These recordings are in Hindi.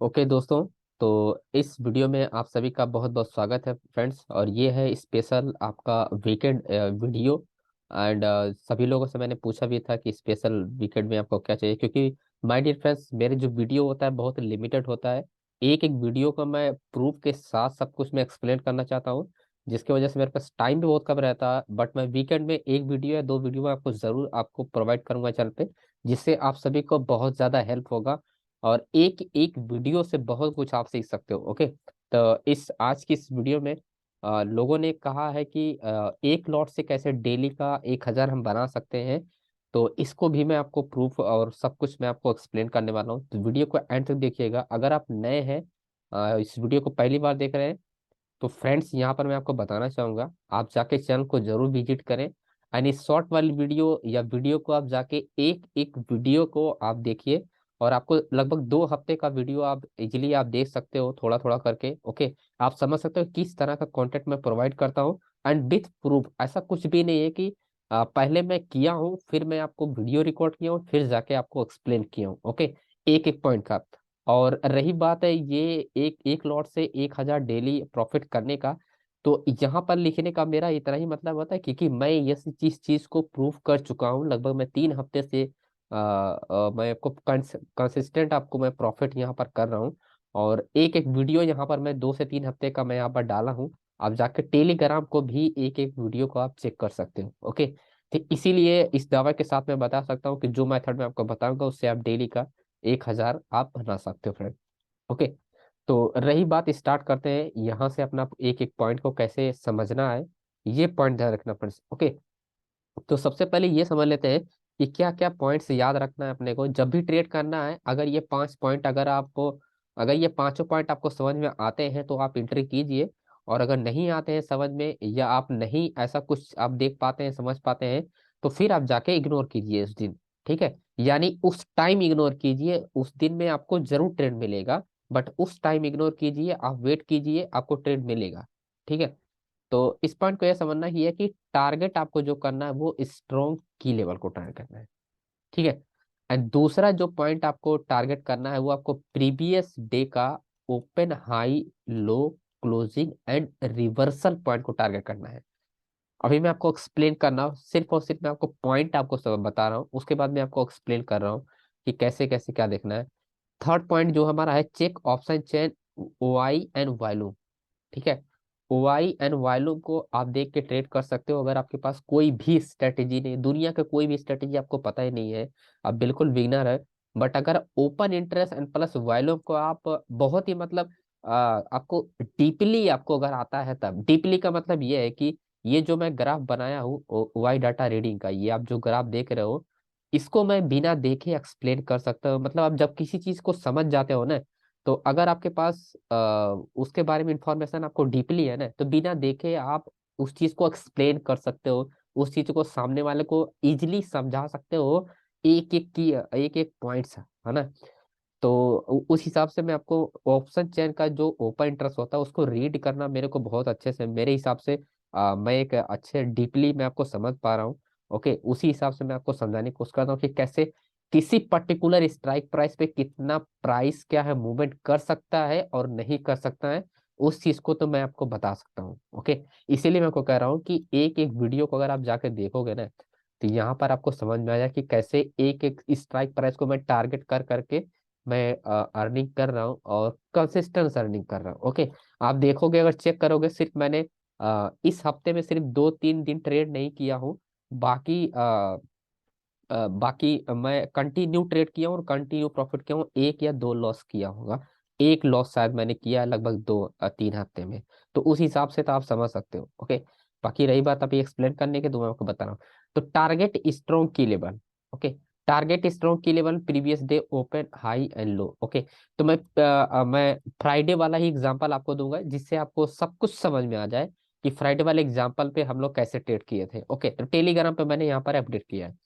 ओके दोस्तों। तो इस वीडियो में आप सभी का बहुत बहुत स्वागत है फ्रेंड्स। और ये है स्पेशल आपका वीकेंड वीडियो। एंड सभी लोगों से मैंने पूछा भी था कि स्पेशल वीकेंड में आपको क्या चाहिए, क्योंकि माय डियर फ्रेंड्स मेरे जो वीडियो होता है बहुत लिमिटेड होता है। एक एक वीडियो का मैं प्रूफ के साथ सब कुछ मैं एक्सप्लेन करना चाहता हूँ, जिसकी वजह से मेरे पास टाइम भी बहुत कम रहता है। बट मैं वीकेंड में एक वीडियो या दो वीडियो में आपको जरूर आपको प्रोवाइड करूंगा चैनल पे, जिससे आप सभी को बहुत ज़्यादा हेल्प होगा। और एक एक वीडियो से बहुत कुछ आप सीख सकते हो। ओके, तो इस आज की इस वीडियो में लोगों ने कहा है कि एक लॉट से कैसे डेली का 1,000 हम बना सकते हैं। तो इसको भी मैं आपको प्रूफ और सब कुछ मैं आपको एक्सप्लेन करने वाला हूँ, तो वीडियो को एंड तक देखिएगा। अगर आप नए हैं, इस वीडियो को पहली बार देख रहे हैं, तो फ्रेंड्स यहाँ पर मैं आपको बताना चाहूंगा आप जाके चैनल को जरूर विजिट करें। एंड इस शॉर्ट वाली वीडियो या वीडियो को आप जाके एक एक वीडियो को आप देखिए। और आपको लगभग 2 हफ्ते का वीडियो आप इजीली आप देख सकते हो, थोड़ा थोड़ा करके। ओके, आप समझ सकते हो किस तरह का कंटेंट मैं प्रोवाइड करता हूँ। एंड विथ प्रूफ, ऐसा कुछ भी नहीं है कि पहले मैं किया हूँ फिर मैं आपको वीडियो रिकॉर्ड किया हूँ फिर जाके आपको एक्सप्लेन किया हूँ। ओके, एक एक पॉइंट का। और रही बात है ये एक एक लॉट से 1,000 डेली प्रॉफिट करने का, तो यहाँ पर लिखने का मेरा इतना ही मतलब होता है, क्योंकि मैं ये चीज चीज को प्रूव कर चुका हूँ। लगभग मैं 3 हफ्ते से मैं आपको कंसिस्टेंट आपको मैं प्रॉफिट यहाँ पर कर रहा हूँ। और एक एक वीडियो यहाँ पर मैं 2 से 3 हफ्ते का मैं यहाँ पर डाला हूँ। आप जाके टेलीग्राम को भी एक एक वीडियो को आप चेक कर सकते हो। ओके, तो इसीलिए इस दावा के साथ मैं बता सकता हूँ कि जो मेथड मैं आपको बताऊंगा उससे आप डेली का 1,000 आप बना सकते हो फ्रेंड। ओके, तो रही बात, स्टार्ट करते हैं यहाँ से अपना एक एक पॉइंट को कैसे समझना है। ये पॉइंट ध्यान रखना फ्रेंड्स। ओके, तो सबसे पहले ये समझ लेते हैं कि क्या क्या पॉइंट्स याद रखना है अपने को जब भी ट्रेड करना है। अगर ये 5 पॉइंट अगर आपको, अगर ये पांचों पॉइंट आपको समझ में आते हैं तो आप एंट्री कीजिए। और अगर नहीं आते हैं समझ में, या आप नहीं ऐसा कुछ आप देख पाते हैं समझ पाते हैं, तो फिर आप जाके इग्नोर कीजिए उस दिन। ठीक है, यानी उस टाइम इग्नोर कीजिए। उस दिन में आपको जरूर ट्रेड मिलेगा, बट उस टाइम इग्नोर कीजिए, आप वेट कीजिए, आपको ट्रेड मिलेगा। ठीक है, तो इस पॉइंट को यह समझना ही है कि टारगेट आपको जो करना है वो स्ट्रॉन्ग की लेवल को टारगेट करना है। ठीक है, एंड दूसरा जो पॉइंट आपको टारगेट करना है वो आपको प्रीवियस डे का open high low closing and reversal point को टारगेट करना है। अभी मैं आपको एक्सप्लेन करना हूँ, सिर्फ और सिर्फ मैं आपको पॉइंट आपको सब बता रहा हूँ, उसके बाद मैं आपको एक्सप्लेन कर रहा हूँ कि कैसे कैसे क्या देखना है। थर्ड पॉइंट जो हमारा है, check option chain O I and volume. ठीक है, ओआई एंड वॉल्यूम को आप देख के ट्रेड कर सकते हो। अगर आपके पास कोई भी स्ट्रेटेजी नहीं, दुनिया का कोई भी स्ट्रेटेजी आपको पता ही नहीं है, आप बिल्कुल बिगनर है। बट अगर open interest and plus volume को आप बहुत ही मतलब आपको डीपली आपको अगर आता है, तब डीपली का मतलब ये है कि ये जो मैं ग्राफ बनाया हूँ ओआई डाटा रीडिंग का, ये आप जो ग्राफ देख रहे हो, इसको मैं बिना देखे एक्सप्लेन कर सकता हूँ। मतलब आप जब किसी चीज को समझ जाते हो ना, तो अगर आपके पास उसके बारे में इंफॉर्मेशन आपको डीपली है ना, तो बिना देखे आप उस चीज को एक्सप्लेन कर सकते हो, उस चीज को सामने वाले को इजिली समझा सकते हो, एक एक की एक एक पॉइंट्स है ना। तो उस हिसाब से मैं आपको ऑप्शन चेन का जो ओपन इंटरेस्ट होता है उसको रीड करना मेरे को बहुत अच्छे से, मेरे हिसाब से मैं एक अच्छे डीपली मैं आपको समझ पा रहा हूँ। ओके, उसी हिसाब से मैं आपको समझाने की कोशिश करता हूँ कि कैसे किसी पर्टिकुलर स्ट्राइक प्राइस पे कितना प्राइस क्या है मूवमेंट कर सकता है और नहीं कर सकता है, उस चीज को तो मैं आपको बता सकता हूँ। ओके, इसीलिए मैं आपको कह रहा हूँ कि एक एक वीडियो को अगर आप जाके देखोगे ना, तो यहाँ पर आपको समझ में आया कि कैसे एक एक स्ट्राइक प्राइस को मैं टारगेट कर करके मैं अर्निंग कर रहा हूँ और कंसिस्टेंस अर्निंग कर रहा हूँ। ओके, आप देखोगे अगर चेक करोगे, सिर्फ मैंने इस हफ्ते में सिर्फ 2-3 दिन ट्रेड नहीं किया हूँ। बाकी बाकी मैं कंटिन्यू ट्रेड किया हूँ और कंटिन्यू प्रॉफिट किया हूँ। एक या दो लॉस किया होगा, एक लॉस शायद मैंने किया है लगभग 2-3 हफ्ते में। तो उस हिसाब से तो आप समझ सकते हो। ओके, बाकी रही बात अभी एक्सप्लेन करने की, तो मैं आपको बता रहा हूँ। तो टारगेट स्ट्रॉन्ग की लेवल। ओके, टारगेट स्ट्रॉन्ग की level previous day open high and low. Okay, तो मैं फ्राइडे वाला ही एग्जांपल आपको दूंगा, जिससे आपको सब कुछ समझ में आ जाए कि फ्राइडे वाले एग्जांपल पे हम लोग कैसे ट्रेड किए थे। ओके, तो टेलीग्राम पे मैंने यहाँ पर अपडेट किया है।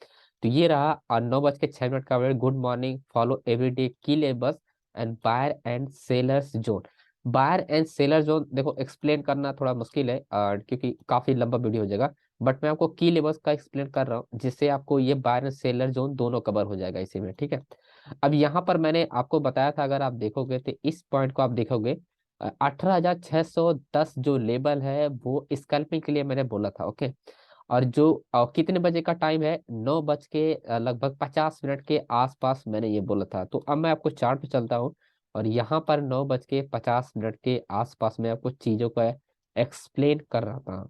तो ये रहा 9:06 का update. Good morning, follow everyday की labels and buyer and sellers zone. Buyer and seller zone देखो एक्सप्लेन करना थोड़ा मुश्किल है, क्योंकि काफी लंबा वीडियो हो जाएगा। बट मैं आपको की लेबल्स का एक्सप्लेन कर रहा हूँ, जिससे आपको ये बायर एंड सेलर जोन दोनों कवर हो जाएगा इसी में। ठीक है, अब यहाँ पर मैंने आपको बताया था, अगर आप देखोगे तो इस पॉइंट को आप देखोगे, 18,610 जो लेवल है वो स्कैल्पिंग के लिए मैंने बोला था। ओके, और जो कितने बजे का टाइम है, 9 बज के लगभग 50 मिनट के आसपास मैंने ये बोला था। तो अब मैं आपको चार्ट पे चलता हूँ, और यहाँ पर 9 बज के 50 मिनट के आसपास में आपको चीजों का एक्सप्लेन कर रहा था।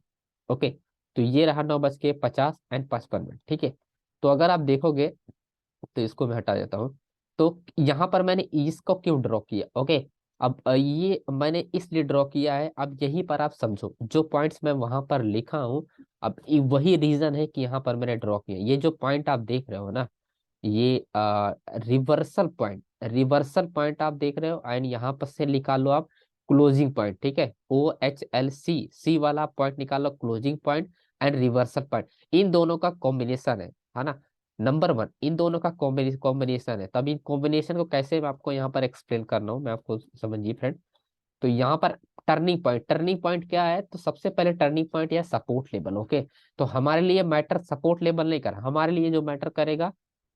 ओके, तो ये रहा 9 बज के 50 एंड 55 मिनट। ठीक है, तो अगर आप देखोगे तो इसको मैं हटा देता हूँ। तो यहाँ पर मैंने इसको क्यों ड्रॉ किया? ओके, अब ये मैंने इसलिए ड्रॉ किया है, अब यहीं पर आप समझो जो पॉइंट्स मैं वहां पर लिखा हूँ। अब वही रीजन है कि यहाँ पर मैंने ड्रॉ किया। ये जो पॉइंट आप देख रहे हो ना, ये रिवर्सल पॉइंट आप देख रहे हो, एंड यहाँ पर से निकालो आप क्लोजिंग पॉइंट। ठीक है, OHLC वाला पॉइंट निकालो closing point, and reversal point, इन दोनों का कॉम्बिनेशन है ना। नंबर वन, इन दोनों का कॉम्बिनेशन है। तब इन कॉम्बिनेशन को कैसे मैं आपको यहाँ पर एक्सप्लेन करना हूँ, मैं आपको समझिए फ्रेंड। तो यहाँ पर टर्निंग पॉइंट क्या है? तो सबसे पहले टर्निंग पॉइंट या सपोर्ट लेवल। ओके, तो हमारे लिए मैटर सपोर्ट लेवल नहीं कर, हमारे लिए जो मैटर करेगा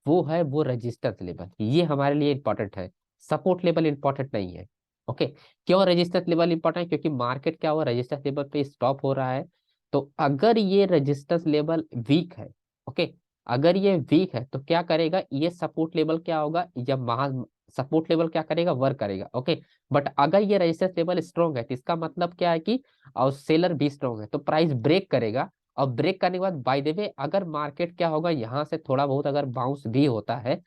वो है वो रेजिस्टेंस लेवल, ये हमारे लिए इंपॉर्टेंट है। सपोर्ट लेवल इंपॉर्टेंट नहीं है। ओके, क्यों रेजिस्टेंस लेवल इंपॉर्टेंट है? क्योंकि मार्केट क्या हुआ, रेजिस्टेंस लेवल पे स्टॉप हो रहा है। तो अगर ये रेजिस्टेंस लेवल वीक है, ओके, अगर ये वीक है तो क्या करेगा, ये सपोर्ट लेवल क्या होगा, या महा सपोर्ट लेवल क्या करेगा, वर्क करेगा। ओके, बट अगर ये रेजिस्टेंस लेवल स्ट्रॉन्ग है तो इसका मतलब क्या है कि और सेलर भी स्ट्रॉन्ग है, तो प्राइस ब्रेक करेगा। और ब्रेक करने के बाद बाय द वे अगर मार्केट क्या होगा, यहाँ से थोड़ा बहुत अगर बाउंस भी होता है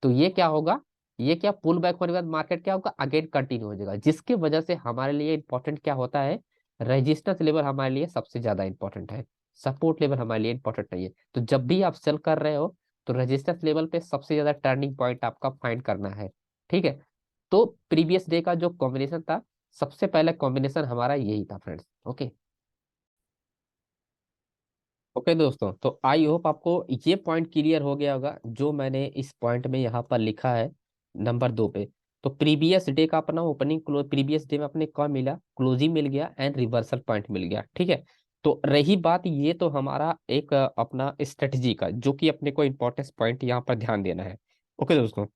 तो ये क्या होगा, ये क्या पुल बैक होने के बाद मार्केट क्या होगा, अगेन कंटिन्यू हो जाएगा, जिसकी वजह से हमारे लिए इंपॉर्टेंट क्या होता है, रेजिस्टेंस लेवल हमारे लिए सबसे ज्यादा इंपॉर्टेंट है। सपोर्ट लेवल हमारे लिए इंपॉर्टेंट नहीं है। तो जब भी आप सेल कर रहे हो तो रेजिस्टेंस लेवल पे सबसे ज्यादा टर्निंग पॉइंट आपका फाइंड करना है। ठीक है, तो प्रीवियस डे का जो कॉम्बिनेशन था, सबसे पहले कॉम्बिनेशन हमारा यही था फ्रेंड्स। ओके, ओके दोस्तों, तो आई होप आपको ये पॉइंट क्लियर हो गया होगा जो मैंने इस पॉइंट में यहाँ पर लिखा है नंबर 2 पे। तो प्रीवियस डे का अपना ओपनिंग क्लोज, प्रीवियस डे में अपने क्या मिला, क्लोजिंग मिल गया एंड रिवर्सल पॉइंट मिल गया। ठीक है, तो रही बात, ये तो हमारा एक अपना स्ट्रेटजी का, जो कि अपने को इंपॉर्टेंस पॉइंट यहाँ पर ध्यान देना है। ओके दोस्तों,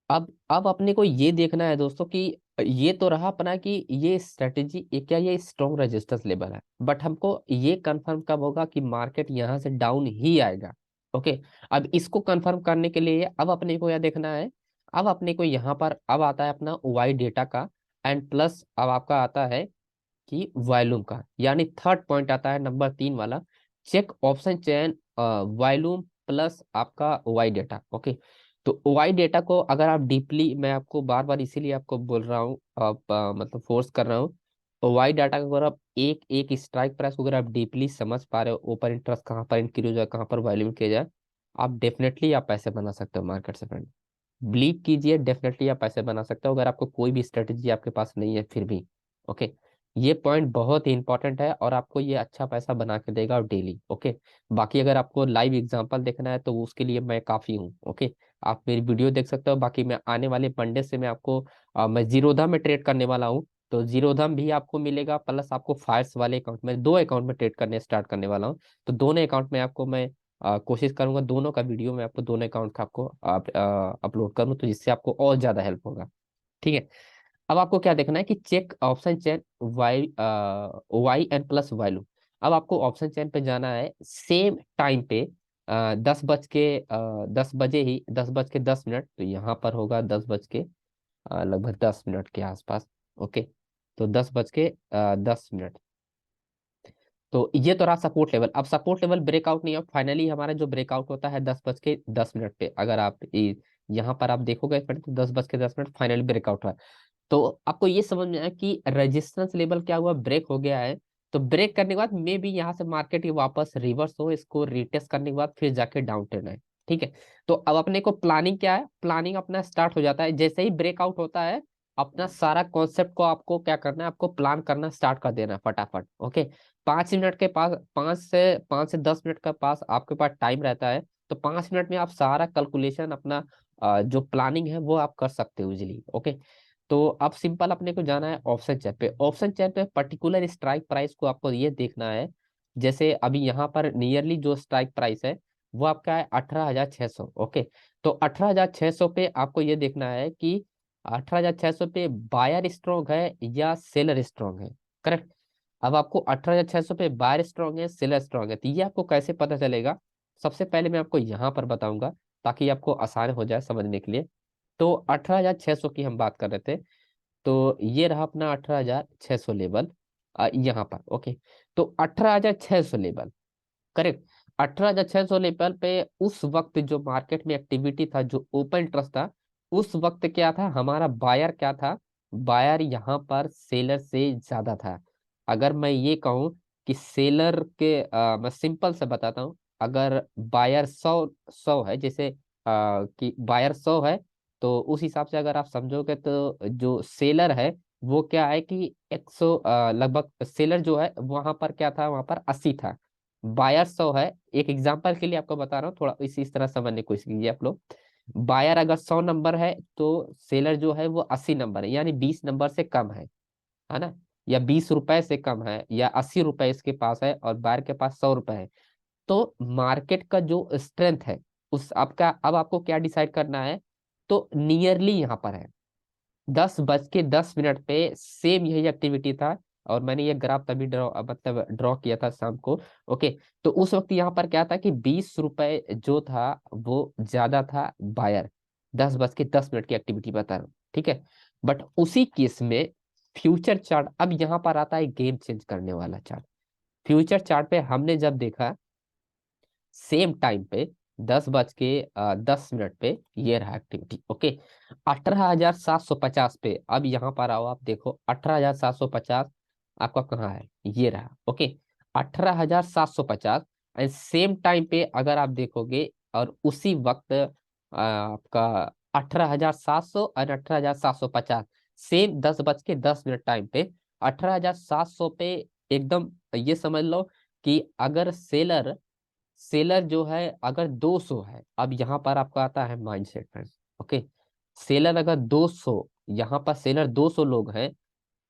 अब अपने को ये देखना है दोस्तों कि ये तो रहा अपना कि ये स्ट्रेटेजी क्या ये स्ट्रॉन्ग रेजिस्टेंस लेवल है, बट हमको ये कंफर्म कब होगा कि मार्केट यहाँ से डाउन ही आएगा। ओके, अब इसको कंफर्म करने के लिए अब अपने को यह देखना है, अब अपने को यहाँ पर अब आता है अपना वाई डेटा का, एंड प्लस अब आपका आता है कि वॉल्यूम का, यानी थर्ड पॉइंट आता है नंबर 3 वाला, check option chain volume plus आपका वाई डेटा। ओके, तो वाई डेटा को अगर आप डीपली, मैं आपको बार बार इसीलिए आपको बोल रहा हूँ, आप मतलब फोर्स कर रहा हूँ, तो वाई डाटा का अगर आप एक एक स्ट्राइक प्राइस को अगर आप डीपली समझ पा रहे हो, ओपन इंटरेस्ट कहाँ पर इंक्रीज हो जाए, कहाँ पर वॉल्यूम किया जाए, आप डेफिनेटली आप पैसे बना सकते हो मार्केट से फ्रेंड। बिलीव कीजिए, डेफिनेटली आप पैसे बना सकते हो अगर आपको कोई भी स्ट्रेटेजी आपके पास नहीं है फिर भी। ओके, ये पॉइंट बहुत ही इंपॉर्टेंट है और आपको ये अच्छा पैसा बना के देगा और डेली। ओके, बाकी अगर आपको लाइव एग्जांपल देखना है तो उसके लिए मैं काफी हूँ। ओके, आप मेरी वीडियो देख सकते हो। बाकी मैं आने वाले मंडे से मैं आपको मैं जीरोधा में ट्रेड करने वाला हूँ, तो जीरोधा भी आपको मिलेगा, प्लस आपको फायर्स वाले अकाउंट में, 2 अकाउंट में ट्रेड करने स्टार्ट करने वाला हूँ। तो दोनों अकाउंट में आपको मैं कोशिश करूंगा दोनों का वीडियो मैं आपको दोनों अकाउंट का आपको अपलोड करूँ, तो जिससे आपको और ज्यादा हेल्प होगा। ठीक है, अब आपको क्या देखना है कि check option chain Y Y N plus value. अब आपको ऑप्शन चेन पे जाना है सेम टाइम पे, 10 बजे ही, 10 बज के 10 मिनट, तो यहाँ पर होगा 10 बज के लगभग 10 मिनट के आसपास। ओके, तो 10 बज के 10 मिनट, तो ये तो रहा सपोर्ट लेवल। अब सपोर्ट लेवल ब्रेकआउट नहीं है, फाइनली हमारा जो ब्रेकआउट होता है 10 बज के 10 मिनट पे, अगर आप यहाँ पर आप देखोगे फ्रेंड, तो 10 बज के 10 मिनट फाइनली ब्रेकआउट हुआ है। तो आपको ये समझ में आया कि रेजिस्टेंस लेवल क्या हुआ, ब्रेक हो गया है। तो ब्रेक करने के बाद मे भी यहाँ से मार्केट ये वापस रिवर्स हो, इसको रिटेस्ट करने के बाद फिर जाके डाउन ट्रेंड है। ठीक है, तो अब अपने को प्लानिंग क्या है, प्लानिंग अपना स्टार्ट हो जाता है जैसे ही ब्रेकआउट होता है। अपना सारा कॉन्सेप्ट को आपको क्या करना है, आपको प्लान करना स्टार्ट कर देना है फटाफट। ओके, 5 मिनट के पास, 5 से 10 मिनट का पास आपके पास टाइम रहता है, तो 5 मिनट में आप सारा कैलकुलेशन अपना जो प्लानिंग है वो आप कर सकते हो इजिली। ओके, तो अब सिंपल अपने को जाना है ऑप्शन चेन पे। ऑप्शन चेन पे पर्टिकुलर स्ट्राइक प्राइस को आपको ये देखना है, जैसे अभी यहाँ पर नियरली जो स्ट्राइक प्राइस है वो आपका है 18,600। ओके, तो 18,600 पे आपको ये देखना है कि 18,600 पे बायर स्ट्रॉन्ग है या सेलर स्ट्रॉन्ग है। करेक्ट। अब आपको 18,600 पे बायर स्ट्रॉन्ग है सेलर स्ट्रॉन्ग है, तो ये आपको कैसे पता चलेगा? सबसे पहले मैं आपको यहाँ पर बताऊंगा ताकि आपको आसान हो जाए समझने के लिए। तो 18,600 की हम बात कर रहे थे, तो ये रहा अपना 18,600 लेवल यहाँ पर। ओके, तो 18,600 लेवल, करेक्ट। 18,600 लेवल पे उस वक्त जो मार्केट में एक्टिविटी था, जो ओपन इंटरेस्ट था, उस वक्त क्या था, हमारा बायर क्या था, बायर यहाँ पर सेलर से ज्यादा था। अगर मैं ये कहूँ कि सेलर के मैं सिंपल से बताता हूँ, अगर बायर 100 है, जैसे कि बायर 100 है, तो उस हिसाब से अगर आप समझोगे तो जो सेलर है वो क्या है कि 100 लगभग, सेलर जो है वहां पर क्या था, वहां पर 80 था। बायर 100 है, एक एग्जांपल के लिए आपको बता रहा हूँ, थोड़ा इस तरह समझने की कोशिश कीजिए आप लोग। बायर अगर 100 नंबर है तो सेलर जो है वो 80 नंबर है, यानी 20 नंबर से कम है ना, या 20 रुपए से कम है, या 80 रुपए इसके पास है और बायर के पास 100 रुपए है। तो मार्केट का जो स्ट्रेंथ है उस आपका, अब आपको क्या डिसाइड करना है, तो नियरली यहाँ पर है 10:10 पे सेम यही एक्टिविटी था। और मैंने ये ग्राफ तभी ड्रॉ किया था शाम को। ओके, तो उस वक्त यहाँ पर क्या था कि 20 रुपए जो था वो ज्यादा था बायर, 10:10 की एक्टिविटी बता रहा हूँ, ठीक है। बट उसी केस में फ्यूचर चार्ट, अब यहाँ पर आता है गेम चेंज करने वाला चार्ट। फ्यूचर चार्ट पे हमने जब देखा सेम टाइम पे 10:10 पे ये रहा एक्टिविटी। ओके, 18,750 पे, अब यहाँ पर आओ, आप देखो 18,750 आपका कहाँ है, ये रहा। ओके, 18,750 एंड सेम टाइम पे अगर आप देखोगे, और उसी वक्त आपका 18,700 और 18,750 सेम 10:10 टाइम पे 18,700 पे एकदम, ये समझ लो कि अगर सेलर सेलर जो है अगर 200 है, अब यहाँ पर आपका आता है माइंडसेट फ्रेंड्स। ओके, सेलर अगर 200, यहाँ पर सेलर 200 लोग हैं,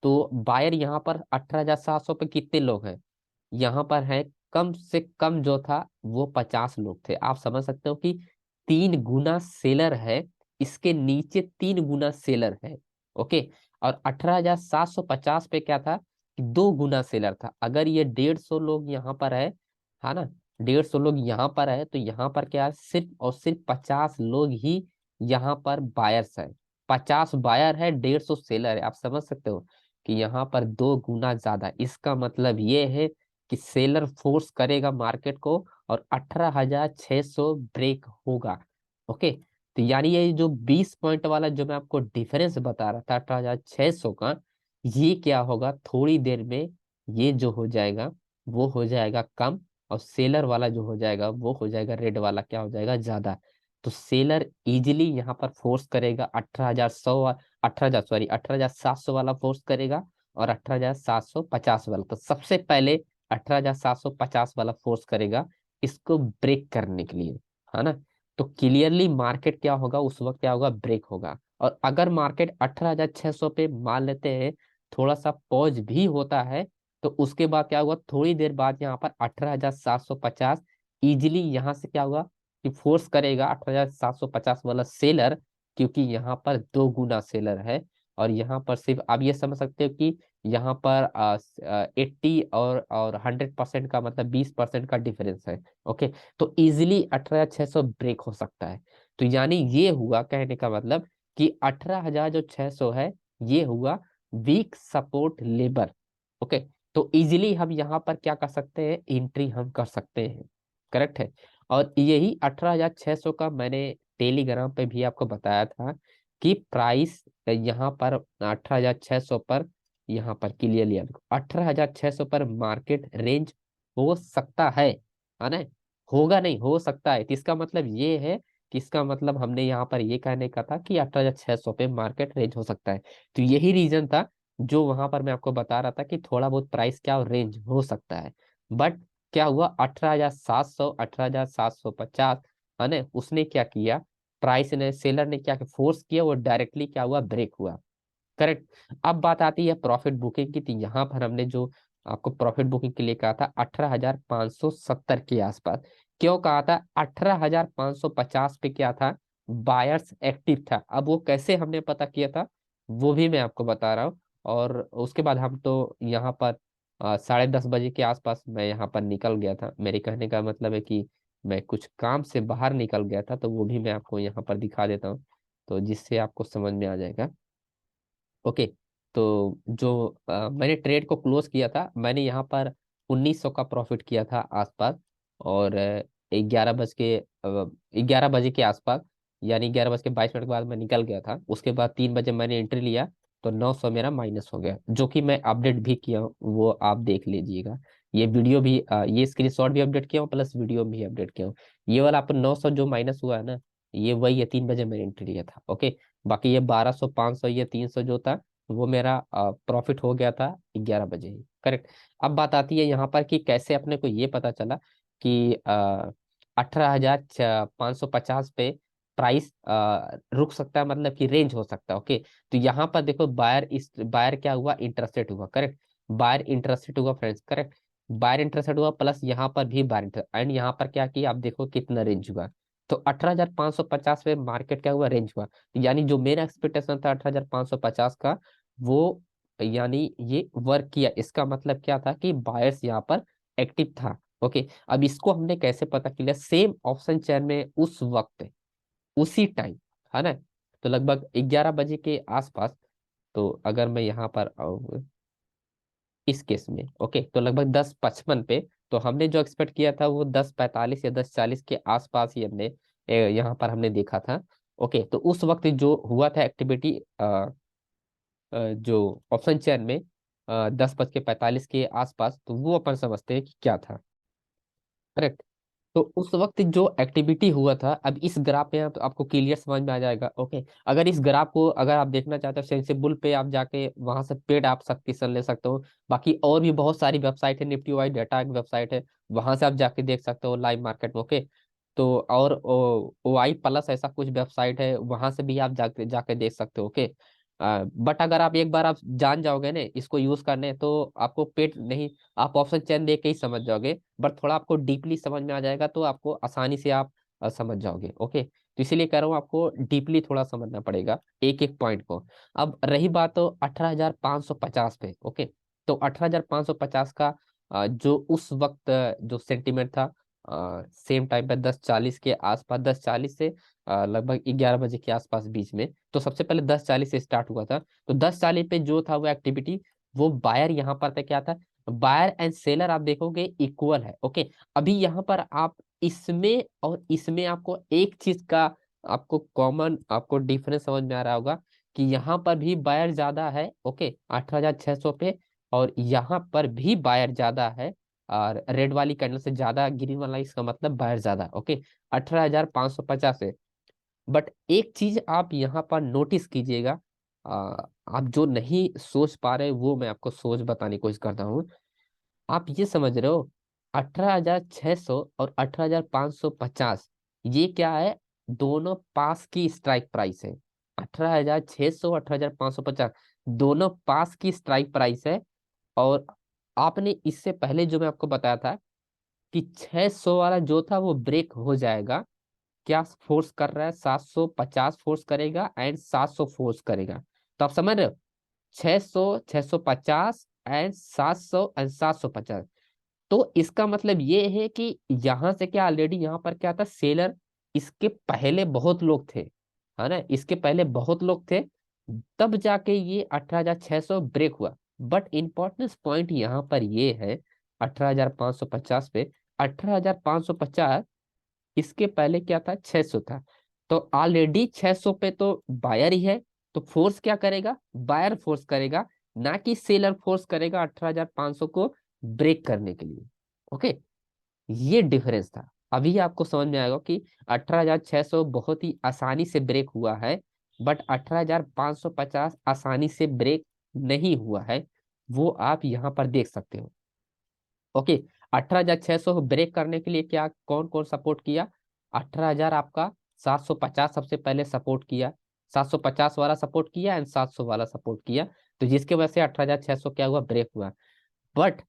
तो बायर यहाँ पर 18,700 पे कितने लोग हैं, यहाँ पर है कम से कम जो था वो 50 लोग थे। आप समझ सकते हो कि 3 गुना सेलर है, इसके नीचे 3 गुना सेलर है। ओके, और 18,750 पे क्या था कि 2 गुना सेलर था। अगर ये 150 लोग यहाँ पर है ना, 150 लोग यहाँ पर है, तो यहाँ पर क्या है, सिर्फ और सिर्फ 50 लोग ही यहाँ पर बायर्स है। 50 बायर है, 150 सेलर है। आप समझ सकते हो कि यहाँ पर 2 गुना ज्यादा है। इसका मतलब ये है कि सेलर फोर्स करेगा मार्केट को और 18,600 ब्रेक होगा। ओके, तो यानी ये जो 20 पॉइंट वाला जो मैं आपको डिफरेंस बता रहा था 18,600 का, ये क्या होगा थोड़ी देर में, ये जो हो जाएगा वो हो जाएगा कम, और सेलर वाला जो हो जाएगा वो हो जाएगा, रेड वाला क्या हो जाएगा, ज्यादा। तो सेलर इजिली यहाँ पर फोर्स करेगा 18,100, 18,000 सॉरी 18,700 वाला फोर्स करेगा, और 18,750 वाला। तो सबसे पहले 18,750 वाला फोर्स करेगा इसको ब्रेक करने के लिए, है ना। तो क्लियरली मार्केट क्या होगा उस वक्त, क्या होगा, ब्रेक होगा। और अगर मार्केट 18,600 पे मान लेते हैं, थोड़ा सा पॉज भी होता है, तो उसके बाद क्या हुआ, थोड़ी देर बाद यहाँ पर 18,750 इजिली यहाँ से क्या हुआ कि फोर्स करेगा 18,750 वाला सेलर, क्योंकि यहाँ पर 2 गुना सेलर है। और यहाँ पर सिर्फ आप ये समझ सकते हो कि यहाँ पर 80 और 100% का मतलब 20% का डिफरेंस है। ओके, तो इजिली 18,600 ब्रेक हो सकता है। तो यानी ये हुआ कहने का मतलब कि 18,600 है, ये हुआ वीक सपोर्ट लेबर। ओके, तो इजिली हम यहाँ पर क्या कर सकते हैं, एंट्री हम कर सकते हैं। करेक्ट है। और यही 18,600 का मैंने टेलीग्राम पे भी आपको बताया था कि प्राइस यहाँ पर 18,600 पर, यहाँ पर क्लियरली 18,600 पर मार्केट रेंज हो सकता है ना। होगा नहीं, हो सकता है, तो इसका मतलब ये है कि इसका मतलब हमने यहाँ पर ये कहने का था कि 18,600 पे मार्केट रेंज हो सकता है। तो यही रीजन था जो वहां पर मैं आपको बता रहा था कि थोड़ा बहुत प्राइस क्या रेंज हो सकता है। बट क्या हुआ, 18,700, 18,750, है ना, उसने क्या किया, प्राइस ने, सेलर ने क्या फोर्स किया, वो डायरेक्टली क्या हुआ, ब्रेक हुआ। करेक्ट। अब बात आती है प्रॉफिट बुकिंग की, तो यहाँ पर हमने जो आपको प्रॉफिट बुकिंग के लिए कहा था 18,570 के आसपास। क्यों कहा था, 18,550 पे क्या था, बायर्स एक्टिव था। अब वो कैसे हमने पता किया था वो भी मैं आपको बता रहा हूँ। और उसके बाद हम तो यहाँ पर 10:30 बजे के आसपास मैं यहाँ पर निकल गया था। मेरे कहने का मतलब है कि मैं कुछ काम से बाहर निकल गया था, तो वो भी मैं आपको यहाँ पर दिखा देता हूँ, तो जिससे आपको समझ में आ जाएगा। ओके। तो जो मैंने ट्रेड को क्लोज किया था, मैंने यहाँ पर 1900 का प्रॉफिट किया था आसपास। और 11 बजे के आसपास, यानी 11:22 के बाद मैं निकल गया था। उसके बाद 3 बजे मैंने एंट्री लिया, तो 900 मेरा माइनस हो गया, जो कि मैं अपडेट भी किया हूँ, वो आप देख लीजिएगा। ये वीडियो भी ये स्क्रीनशॉट भी अपडेट किया हूँ, प्लस वीडियो भी अपडेट किया हूँ। ये वाला अपन 900 जो माइनस हुआ है ना, ये वही है, 3 बजे मैंने एंट्री लिया था। ओके। बाकी ये 1200, 500, ये 300 जो था, वो मेरा प्रॉफिट हो गया था 11 बजे ही। करेक्ट। अब बात आती है यहाँ पर कि कैसे अपने को ये पता चला कि 18,550 पे प्राइस रुक सकता है, मतलब कि रेंज हो सकता है। ओके। तो यहाँ पर देखो, बायर क्या हुआ, इंटरेस्टेड हुआ। करेक्ट। बायर इंटरेस्टेड हुआ फ्रेंड्स। करेक्ट। बायर इंटरेस्टेड हुआ, प्लस यहाँ पर भी बायर, एंड यहाँ पर क्या किया, आप देखो कितना रेंज हुआ। तो 18,550 पे मार्केट क्या हुआ, रेंज हुआ। यानी जो मेरा एक्सपेक्टेशन था 18,550 का, वो यानी ये वर्क किया। इसका मतलब क्या था कि बायर्स यहाँ पर एक्टिव था। ओके। अब इसको हमने कैसे पता किया, सेम ऑप्शन चेन में उस वक्त, उसी टाइम, है ना। तो लगभग 11 बजे के आसपास, तो अगर मैं यहाँ पर आऊँ इस केस में, ओके, तो लगभग 10:55 पे, तो हमने जो एक्सपेक्ट किया था वो 10:45 या 10:40 के आसपास ही हमने यहाँ पर हमने देखा था। ओके। तो उस वक्त जो हुआ था एक्टिविटी, जो ऑप्शन चेन में 10:45 के आसपास, तो वो अपन समझते हैं कि क्या था। करेक्ट। तो उस वक्त जो एक्टिविटी हुआ था, अब इस ग्राफ में आपको क्लियर समझ में आ जाएगा। ओके। अगर इस ग्राफ को अगर आप देखना चाहते हो सेंसिबल पे, आप जाके वहां से पेड आप सब्सक्रिप्शन ले सकते हो। बाकी और भी बहुत सारी वेबसाइट है, निफ्टी वाई डाटा एक वेबसाइट है, वहां से आप जाके देख सकते हो लाइव मार्केट में। ओके। तो और ओ आई प्लस ऐसा कुछ वेबसाइट है, वहां से भी आप जाके जाके देख सकते हो। ओके। बट अगर आप एक बार आप जान जाओगे ना इसको यूज करने, तो आपको पेड नहीं, आप ऑप्शन चेन देख के ही समझ जाओगे। बट थोड़ा आपको डीपली समझ में आ जाएगा, तो आपको आसानी से आप समझ जाओगे। ओके। तो इसीलिए कह रहा हूँ आपको डीपली थोड़ा समझना पड़ेगा एक एक पॉइंट को। अब रही बात तो 18,550 पे। ओके। तो 18,550 का जो उस वक्त जो सेंटीमेंट था, सेम टाइम पे 10:40 के आसपास, 10:40 से लगभग 11 बजे के आसपास बीच में, तो सबसे पहले 10:40 से स्टार्ट हुआ था। तो 10:40 पे जो था वो एक्टिविटी, वो बायर यहाँ पर पे क्या था, बायर एंड सेलर आप देखोगे इक्वल है। ओके। अभी यहाँ पर आप इसमें और इसमें आपको एक चीज का आपको कॉमन आपको डिफरेंस समझ में आ रहा होगा कि यहाँ पर भी बायर ज्यादा है। ओके। 18,600 पे, और यहाँ पर भी बायर ज्यादा है, और रेड वाली कैंडल से ज्यादा, ग्रीन वाला, इसका मतलब बायर ज्यादा। ओके। 18,550 है। बट एक चीज आप यहाँ पर नोटिस कीजिएगा, आप जो नहीं सोच पा रहे वो मैं आपको सोच बताने की कोशिश करता हूँ। आप ये समझ रहे हो, 18,600 और 18,550, ये क्या है, दोनों पास की स्ट्राइक प्राइस है। 18,600, 18,550 दोनों पास की स्ट्राइक प्राइस है। और आपने इससे पहले जो मैं आपको बताया था कि 600 वाला जो था वो ब्रेक हो जाएगा, क्या फोर्स कर रहा है, 750 फोर्स करेगा एंड 700 फोर्स करेगा। तो आप समझ रहे हो, 600, 650 एंड 700 एंड 750। तो इसका मतलब ये है कि यहाँ से क्या, ऑलरेडी यहाँ पर क्या था, सेलर, इसके पहले बहुत लोग थे, है ना, इसके पहले बहुत लोग थे, तब जाके ये 18,600 ब्रेक हुआ। बट इंपॉर्टेंस पॉइंट यहाँ पर ये है, 18,550 पे, 18,550, इसके पहले क्या था, 600 था। तो ऑलरेडी 600 पे तो बायर ही है, तो फोर्स क्या करेगा, बायर फोर्स करेगा, ना कि सेलर फोर्स करेगा 18,500 को ब्रेक करने के लिए। ओके। ये डिफरेंस था। अभी आपको समझ में आएगा कि 18,600 बहुत ही आसानी से ब्रेक हुआ है, बट 18,550 आसानी से ब्रेक नहीं हुआ है, वो आप यहाँ पर देख सकते हो। ओके। 18,600 को ब्रेक करने के लिए क्या, कौन कौन सपोर्ट किया, 18,000 आपका, 750 सबसे पहले सपोर्ट किया, 750 वाला सपोर्ट किया एंड 700 वाला सपोर्ट किया। तो जिसके वजह से 18,600 क्या हुआ, ब्रेक हुआ। बट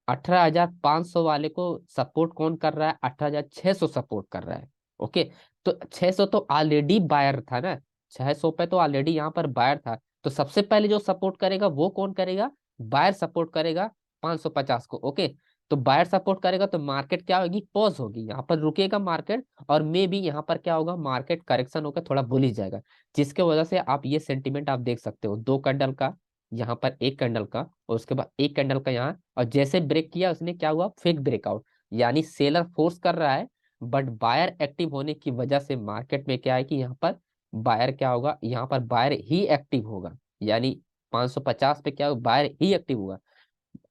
18,500 वाले को सपोर्ट कौन कर रहा है, 18,600 सपोर्ट कर रहा है। ओके। तो 600 तो ऑलरेडी बायर था ना, 600 पे तो ऑलरेडी यहाँ पर बायर था। तो सबसे पहले जो सपोर्ट करेगा वो कौन करेगा? बायर सपोर्ट करेगा 550 को। ओके, तो बायर सपोर्ट करेगा तो मार्केट क्या होगी? पॉज होगी, यहाँ पर रुकेगा मार्केट, और मे भी यहाँ पर क्या होगा? मार्केट करेक्शन होकर थोड़ा बुलिश जाएगा, जिसके वजह से आप ये सेंटीमेंट आप देख सकते हो, दो कैंडल का, यहाँ पर एक कैंडल का, और उसके बाद एक कैंडल का यहाँ, और जैसे ब्रेक किया उसने क्या हुआ? फेक ब्रेकआउट, यानी सेलर फोर्स कर रहा है, बट बायर एक्टिव होने की वजह से मार्केट में क्या है कि यहाँ पर बायर क्या होगा? यहाँ पर बायर ही एक्टिव होगा, यानी 550 पे क्या होगा? बायर ही एक्टिव होगा।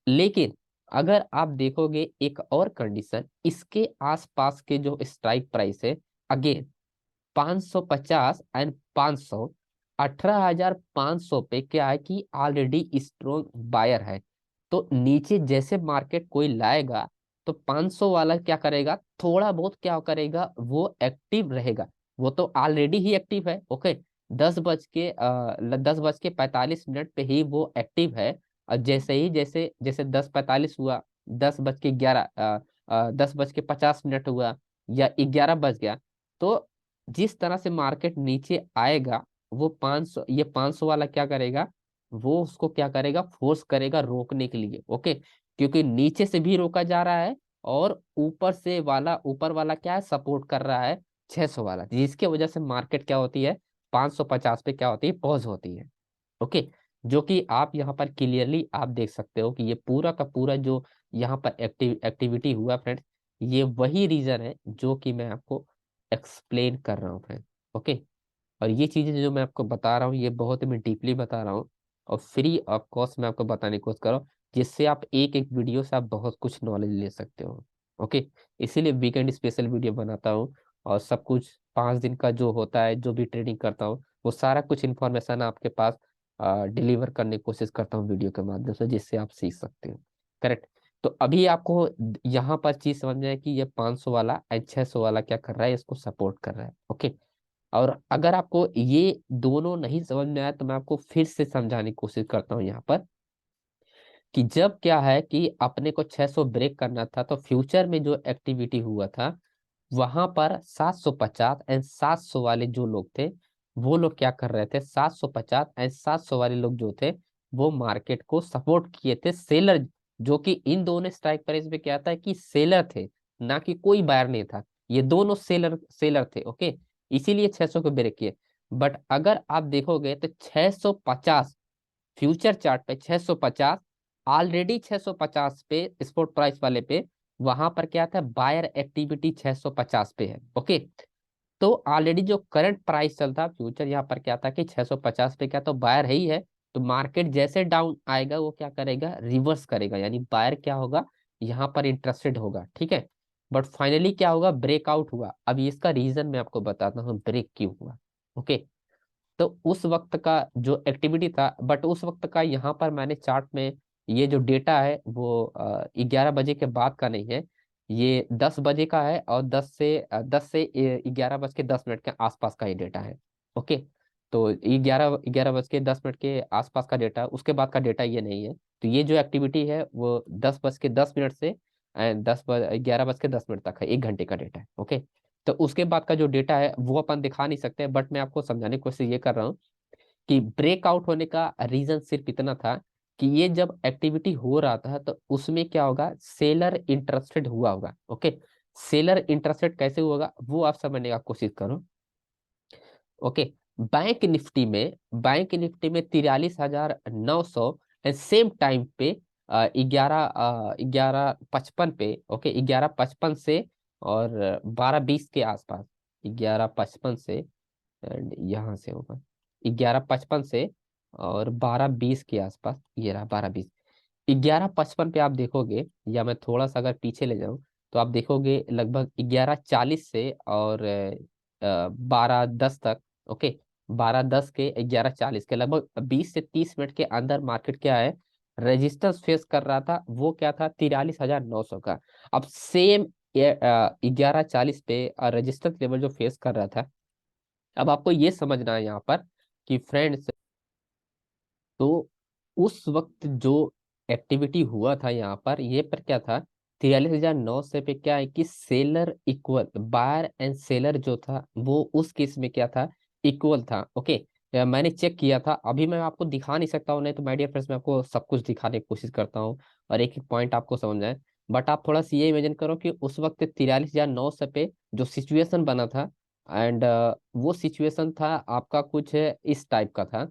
लेकिन अगर आप देखोगे एक और कंडीशन, इसके आसपास के जो स्ट्राइक प्राइस है, अगेन 550 एंड 500, 18,500 पे क्या है कि ऑलरेडी स्ट्रॉन्ग बायर है। तो नीचे जैसे मार्केट कोई लाएगा तो 500 वाला क्या करेगा? थोड़ा बहुत क्या करेगा? वो एक्टिव रहेगा, वो तो ऑलरेडी ही एक्टिव है। ओके, 10 बज के 45 मिनट पे ही वो एक्टिव है। और जैसे ही जैसे जैसे 10:45 हुआ, 10 बज के 11, 10 बज के 50 मिनट हुआ, या 11 बज गया, तो जिस तरह से मार्केट नीचे आएगा, वो 500, ये 500 वाला क्या करेगा? वो उसको क्या करेगा? फोर्स करेगा रोकने के लिए। ओके, क्योंकि नीचे से भी रोका जा रहा है, और ऊपर वाला क्या है? सपोर्ट कर रहा है 600 वाला, जिसकी वजह से मार्केट क्या होती है? 550 पे क्या होती है? पॉज होती है। ओके, जो कि आप यहाँ पर क्लियरली आप देख सकते हो कि ये पूरा का पूरा जो यहाँ पर एक्टिविटी हुआ फ्रेंड्स, ये वही रीजन है जो कि मैं आपको एक्सप्लेन कर रहा हूँ फ्रेंड। ओके, और ये चीजें जो मैं आपको बता रहा हूँ, ये बहुत ही मैं डीपली बता रहा हूँ, और फ्री ऑफ कॉस्ट मैं आपको बताने की कोशिश कर रहा हूँ, जिससे आप एक एक वीडियो से आप बहुत कुछ नॉलेज ले सकते हो। ओके, इसीलिए वीकेंड स्पेशल वीडियो बनाता हूँ, और सब कुछ 5 दिन का जो होता है, जो भी ट्रेडिंग करता हूँ, वो सारा कुछ इन्फॉर्मेशन आपके पास डिलीवर करने की कोशिश करता हूँ वीडियो के माध्यम से, जिससे आप सीख सकते हो। करेक्ट। तो अभी आपको यहाँ पर चीज समझ में है कि ये 500 वाला एंड 600 वाला क्या कर रहा है? इसको सपोर्ट कर रहा है। ओके, और अगर आपको ये दोनों नहीं समझ में आया तो मैं आपको फिर से समझाने की कोशिश करता हूँ यहाँ पर, कि जब क्या है कि अपने को 600 ब्रेक करना था, तो फ्यूचर में जो एक्टिविटी हुआ था, वहां पर 750 एंड 700 वाले जो लोग थे, वो लोग क्या कर रहे थे? 750 एंड 700 वाले लोग जो थे, वो मार्केट को सपोर्ट किए थे, सेलर, जो कि इन दोनों स्ट्राइक प्राइस पे क्या था कि सेलर थे, ना कि कोई बायर नहीं था, ये दोनों सेलर सेलर थे। ओके, इसीलिए 600 को ब्रेक किए। बट अगर आप देखोगे तो 650 फ्यूचर चार्ट पे 650, ऑलरेडी 650 पे स्पॉट प्राइस वाले पे, वहां पर क्या था? बायर एक्टिविटी 650 पे है। ओके, तो ऑलरेडी जो करंट प्राइस चलता फ्यूचर, यहाँ पर क्या था कि 650 पे क्या तो बायर है ही है। तो मार्केट जैसे डाउन आएगा वो क्या करेगा? रिवर्स करेगा, यानी बायर क्या होगा? यहाँ पर इंटरेस्टेड होगा। ठीक है, बट फाइनली क्या होगा? ब्रेकआउट हुआ। अब इसका रीजन मैं आपको बताता हूँ, ब्रेक क्यों हुआ। ओके, तो उस वक्त का जो एक्टिविटी था, बट उस वक्त का यहाँ पर मैंने चार्ट में, ये जो डेटा है वो 11 बजे के बाद का नहीं है, ये 10 बजे का है, और 10 से 11 बज के 10 मिनट के आसपास का ये डेटा है। ओके, तो 11 बज के 10 मिनट के आसपास का डेटा, उसके बाद का डेटा ये नहीं है। तो ये जो एक्टिविटी है वो 10 बज के 10 मिनट से 11 बज के 10 मिनट तक है, 1 घंटे का डेटा है। ओके, तो उसके बाद का जो डेटा है वो अपन दिखा नहीं सकते, बट मैं आपको समझाने की कोशिश ये कर रहा हूँ कि ब्रेकआउट होने का रीजन सिर्फ इतना था कि ये जब एक्टिविटी हो रहा था तो उसमें क्या होगा? सेलर इंटरेस्टेड हुआ होगा। ओके, सेलर इंटरेस्टेड कैसे होगा वो आप समझने का कोशिश करो। ओके, बैंक निफ्टी में 43,900 सेम टाइम पे 11:55 पे। ओके, 11:55 से और 12:20 के आसपास, 11:55 से, एंड यहाँ से होगा 11:55 से और 12:20 के आसपास, ये रहा 12:20। 11:55 पे आप देखोगे, या मैं थोड़ा सा अगर पीछे ले जाऊं, तो आप देखोगे लगभग 11:40 से और 12:10 तक। ओके, 12:10 के 11:40 के लगभग 20 से 30 मिनट के अंदर मार्केट क्या है? रेजिस्टेंस फेस कर रहा था, वो क्या था? 43,900 का। अब सेम 11:40 पे रेजिस्टेंस लेवल जो फेस कर रहा था, अब आपको ये समझना है यहाँ पर कि फ्रेंड्स, तो उस वक्त जो एक्टिविटी हुआ था यहाँ पर, ये पर क्या था 43,900 पे क्या है कि seller equal, buyer and seller जो था वो उस केस में क्या था, इक्वल था। ओके, मैंने चेक किया था, अभी मैं आपको दिखा नहीं सकता हूँ, नहीं तो माय डियर फ्रेंड्स मैं आपको सब कुछ दिखाने की कोशिश करता हूँ और एक एक पॉइंट आपको समझ आए। बट आप थोड़ा सा ये इमेजिन करो कि उस वक्त 43,900 पे जो सिचुएशन बना था, एंड वो सिचुएशन था आपका कुछ इस टाइप का था।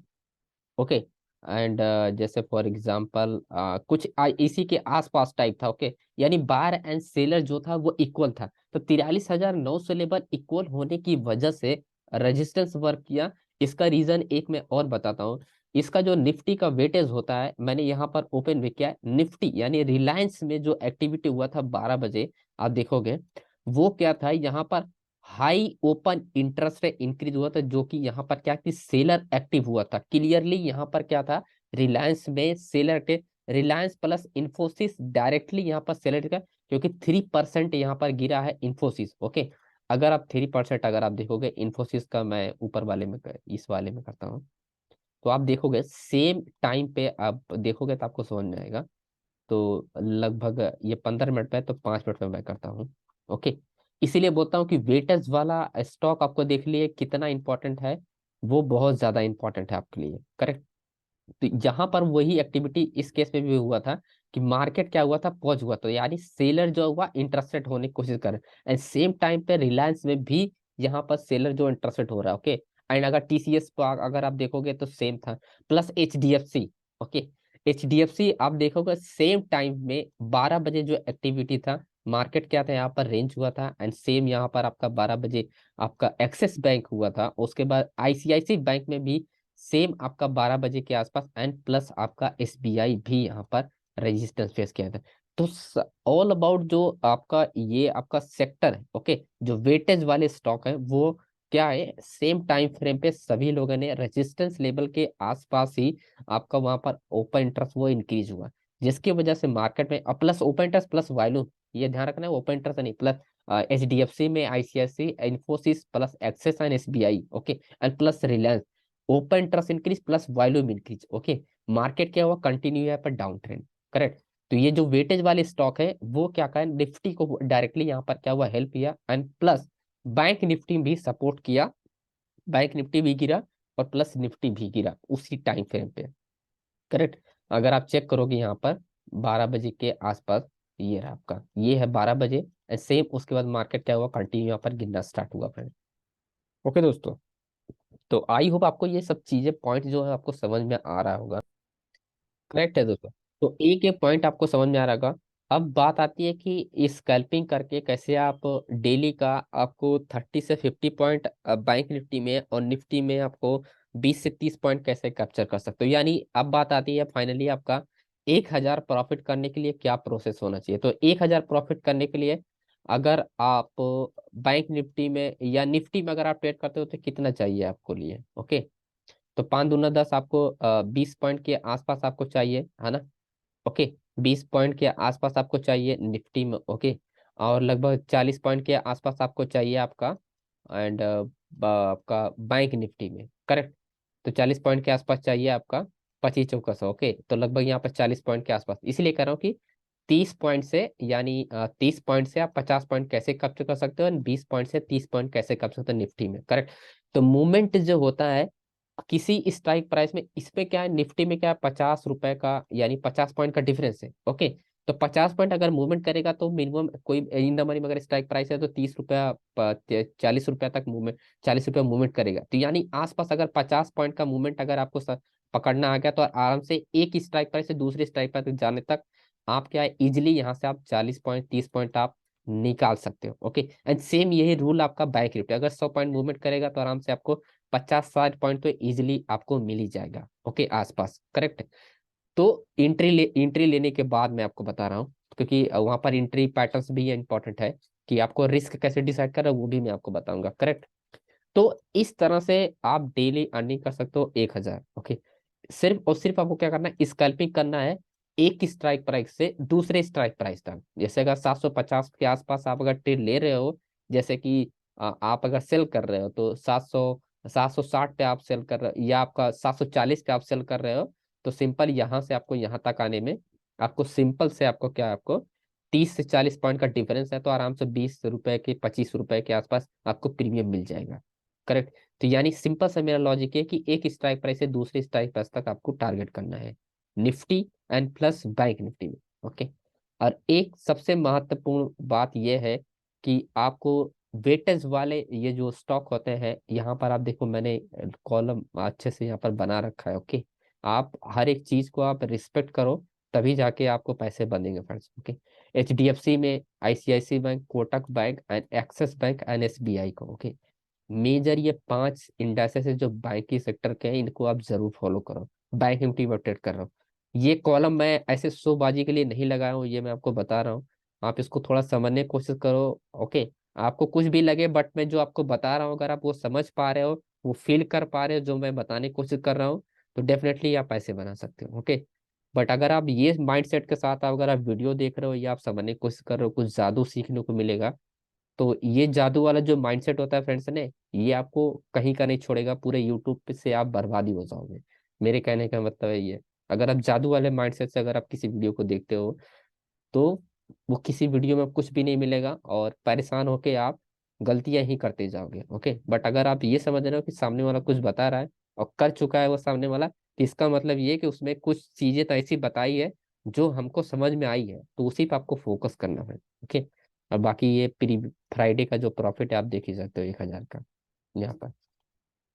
ओके, एंड जैसे फॉर एग्जांपल कुछ इसी के आसपास टाइप था। ओके, यानी बायर एंड सेलर जो था वो इक्वल था, तो 43,900 लेवल इक्वल होने की वजह से रेजिस्टेंस वर्क किया। इसका रीजन एक मैं और बताता हूँ। इसका जो निफ्टी का वेटेज होता है, मैंने यहाँ पर ओपन भी किया है, निफ्टी यानी रिलायंस में जो एक्टिविटी हुआ था 12 बजे, आप देखोगे वो क्या था, यहाँ पर high open interest rate increase हुआ था, जो कि यहाँ पर क्या कि सेलर एक्टिव हुआ था क्लियरली। यहाँ पर क्या था, रिलायंस में seller active, Reliance plus Infosys directly यहाँ पर सेलर का, क्योंकि 3% यहाँ पर गिरा है इंफोसिस। ओके, अगर आप 3% अगर आप देखोगे इंफोसिस का, मैं ऊपर वाले में इस वाले में करता हूँ, तो आप देखोगे सेम टाइम पे आप देखोगे तो आपको समझ में आएगा। तो लगभग ये 15 मिनट पे है, तो 5 मिनट में मैं करता हूँ। ओके, इसीलिए बोलता हूँ कि वेटेज वाला स्टॉक आपको देख लिए कितना इंपॉर्टेंट है, वो बहुत ज्यादा इंपॉर्टेंट है आपके लिए। करेक्ट, तो यहाँ पर वही एक्टिविटी इस केस में भी हुआ था कि मार्केट क्या हुआ था, पॉज हुआ, तो यानी सेलर जो हुआ इंटरेस्टेड होने की कोशिश कर, एंड सेम टाइम पे रिलायंस में भी यहाँ पर सेलर जो इंटरेस्टेड हो रहा है। ओके, एंड अगर टीसीएस अगर आप देखोगे तो सेम था, प्लस एचडीएफसी। ओके, एचडीएफसी आप देखोगे सेम टाइम में 12 बजे जो एक्टिविटी था, मार्केट क्या था यहाँ पर रेंज हुआ था, एंड सेम यहाँ पर आपका 12 बजे आपका एक्सिस बैंक हुआ था, उसके बाद आईसीआईसी बैंक में भी सेम आपका 12 बजे के आसपास, एंड प्लस आपका एसबीआई भी यहाँ पर रेजिस्टेंस फेस किया था। तो ऑल अबाउट जो आपका ये आपका सेक्टर है, ओके, जो वेटेज वाले स्टॉक है वो क्या है, सेम टाइम फ्रेम पे सभी लोगों ने रेजिस्टेंस लेवल के आसपास ही आपका वहां पर ओपन इंटरेस्ट वो इंक्रीज हुआ, जिसकी वजह से मार्केट में plus open interest plus volume, ये ध्यान रखना है, ओपन इंटरेस्ट नहीं, प्लस एचडीएफसी में ICICI Infosys plus Axis and SBI. Okay, and plus Reliance, open interest increase plus volume increase. Okay, market क्या हुआ, कंटिन्यू है पर डाउन ट्रेंड। करेक्ट, तो ये जो वेटेज वाले स्टॉक है वो क्या कहा, निफ्टी को डायरेक्टली यहाँ पर क्या हुआ, हेल्प किया, एंड प्लस बैंक निफ्टी भी सपोर्ट किया, बैंक निफ्टी भी गिरा और प्लस निफ्टी भी गिरा उसी टाइम फ्रेम पे। करेक्ट, अगर आप चेक करोगे यहाँ पर 12 बजे के आसपास, ये रहा आपका, ये है 12 बजे, सेम उसके बाद मार्केट क्या हुआ, कंटिन्यू यहाँ पर गिरना स्टार्ट हुआ फ्रेंड। ओके दोस्तों, तो आई होप आपको ये सब चीजें पॉइंट जो है आपको समझ में आ रहा होगा। करेक्ट है दोस्तों, तो एक एक पॉइंट आपको समझ में आ रहा होगा। अब बात आती है कि स्कैल्पिंग करके कैसे आप डेली का आपको 30 से 50 पॉइंट बैंक निफ्टी में और निफ्टी में आपको 20 से 30 पॉइंट कैसे कैप्चर कर सकते हो। यानी अब बात आती है फाइनली आपका 1,000 प्रॉफिट करने के लिए क्या प्रोसेस होना चाहिए। तो 1,000 प्रॉफिट करने के लिए अगर आप बैंक निफ्टी में या निफ्टी में अगर आप ट्रेड करते हो तो कितना चाहिए आपको लिए। ओके, तो 5 दूना 10, आपको 20 पॉइंट के आसपास आपको चाहिए, है ना। ओके, 20 पॉइंट के आसपास आपको चाहिए निफ्टी में। ओके, और लगभग 40 पॉइंट के आसपास आपको चाहिए आपका, एंड आपका बैंक निफ्टी में। करेक्ट, तो 40 पॉइंट के आसपास चाहिए आपका, 25 चौका 100। ओके, तो लगभग यहाँ पर 40 पॉइंट के आसपास, इसलिए कह रहा हूँ कि 30 पॉइंट से, यानी 30 पॉइंट से आप 50 पॉइंट कैसे कैप्चर कर सकते हो, 20 पॉइंट से 30 पॉइंट कैसे कैप्चर सकते हो निफ्टी में। करेक्ट, तो मूवमेंट जो होता है किसी स्ट्राइक प्राइस में, इसमें क्या है, निफ्टी में क्या है, 50 रुपए का यानी 50 पॉइंट का डिफरेंस है। ओके, तो 50 पॉइंट अगर मूवमेंट करेगा तो मिनिमम कोई इन द मनी में अगर स्ट्राइक प्राइस है तो 30 रुपया 40 रुपया तक मूवमेंट, 40 रुपया मूवमेंट करेगा। तो यानी आसपास अगर 50 पॉइंट का मूवमेंट अगर आपको पकड़ना आ गया तो आराम से एक स्ट्राइक प्राइस से दूसरे स्ट्राइक प्राइस तक जाने तक आप क्या है, इजिली यहाँ से आप 40 पॉइंट 30 पॉइंट आप निकाल सकते हो। ओके, एंड सेम यही रूल आपका बैंक निफ्टी, अगर 100 पॉइंट मूवमेंट करेगा तो आराम से आपको 50-60 पॉइंट तो इजिली आपको मिल ही जाएगा। ओके, आसपास। करेक्ट, तो एंट्री लेने के बाद मैं आपको बता रहा हूँ, क्योंकि वहां पर एंट्री पैटर्न्स भी इंपॉर्टेंट है कि आपको रिस्क कैसे डिसाइड कर रहा है वो भी मैं आपको बताऊंगा। करेक्ट, तो इस तरह से आप डेली अर्निंग कर सकते हो 1,000। ओके, सिर्फ और सिर्फ आपको क्या करना है, स्कैल्पिंग करना है एक स्ट्राइक प्राइस से दूसरे स्ट्राइक प्राइस तक। जैसे अगर 750 के आसपास आप अगर ट्रेड ले रहे हो, जैसे कि आप अगर सेल कर रहे हो तो 760 पे आप सेल कर रहे हो, या आपका 740 पे आप सेल कर रहे हो, तो सिंपल यहाँ से आपको यहाँ तक आने में आपको सिंपल से आपको क्या है, आपको 30 से 40 पॉइंट का डिफरेंस है, तो आराम से 20 रुपए के 25 रुपए के आसपास आपको प्रीमियम मिल जाएगा। करेक्ट। तो यानी सिंपल सा मेरा लॉजिक है कि एक स्ट्राइक प्राइस से दूसरे स्ट्राइक प्राइस तक आपको टारगेट करना है, Nifty and plus bank Nifty में। ओके। और एक सबसे महत्वपूर्ण बात यह है कि आपको वेटेज वाले ये जो स्टॉक होते हैं, यहाँ पर आप देखो मैंने कॉलम अच्छे से यहाँ पर बना रखा है। ओके। आप हर एक चीज को आप रिस्पेक्ट करो, तभी जाके आपको पैसे बनेंगे फ्रेंड्स। ओके। HDFC में ICICI bank, Kotak bank and axis bank and SBI को। ओके। मेजर ये 5 इंडेक्सेस है जो बैंकिंग सेक्टर के हैं, इनको आप जरूर फॉलो करो। बैंक निफ्टी में ट्रेड कर रहा हूँ, ये कॉलम मैं ऐसे शोबाजी के लिए नहीं लगाया हूँ, ये मैं आपको बता रहा हूँ। आप इसको थोड़ा समझने की कोशिश करो। ओके। आपको कुछ भी लगे, बट मैं जो आपको बता रहा हूँ अगर आप वो समझ पा रहे हो, वो फील कर पा रहे हो जो मैं बताने की कोशिश कर रहा हूँ, तो डेफिनेटली आप पैसे बना सकते हो। ओके। बट अगर आप ये माइंडसेट के साथ अगर आप वीडियो देख रहे हो या आप समझने की कोशिश कर रहे हो, कुछ जादू सीखने को मिलेगा, तो ये जादू वाला जो माइंडसेट होता है फ्रेंड्स ने, ये आपको कहीं का नहीं छोड़ेगा, पूरे यूट्यूब पे से आप बर्बादी हो जाओगे। मेरे कहने का मतलब है ये, अगर आप जादू वाले माइंडसेट से अगर आप किसी वीडियो को देखते हो, तो वो किसी वीडियो में कुछ भी नहीं मिलेगा और परेशान होके आप गलतियां ही करते जाओगे। ओके। बट अगर आप ये समझ रहे हो कि सामने वाला कुछ बता रहा है और कर चुका है वो सामने वाला, तो इसका मतलब ये कि उसमें कुछ चीजें तो ऐसी बताई है जो हमको समझ में आई है, तो उसी पे आपको फोकस करना है। ओके। और बाकी ये प्री फ्राइडे का जो प्रॉफिट है आप देख ही सकते हो, 1,000 का यहाँ पर।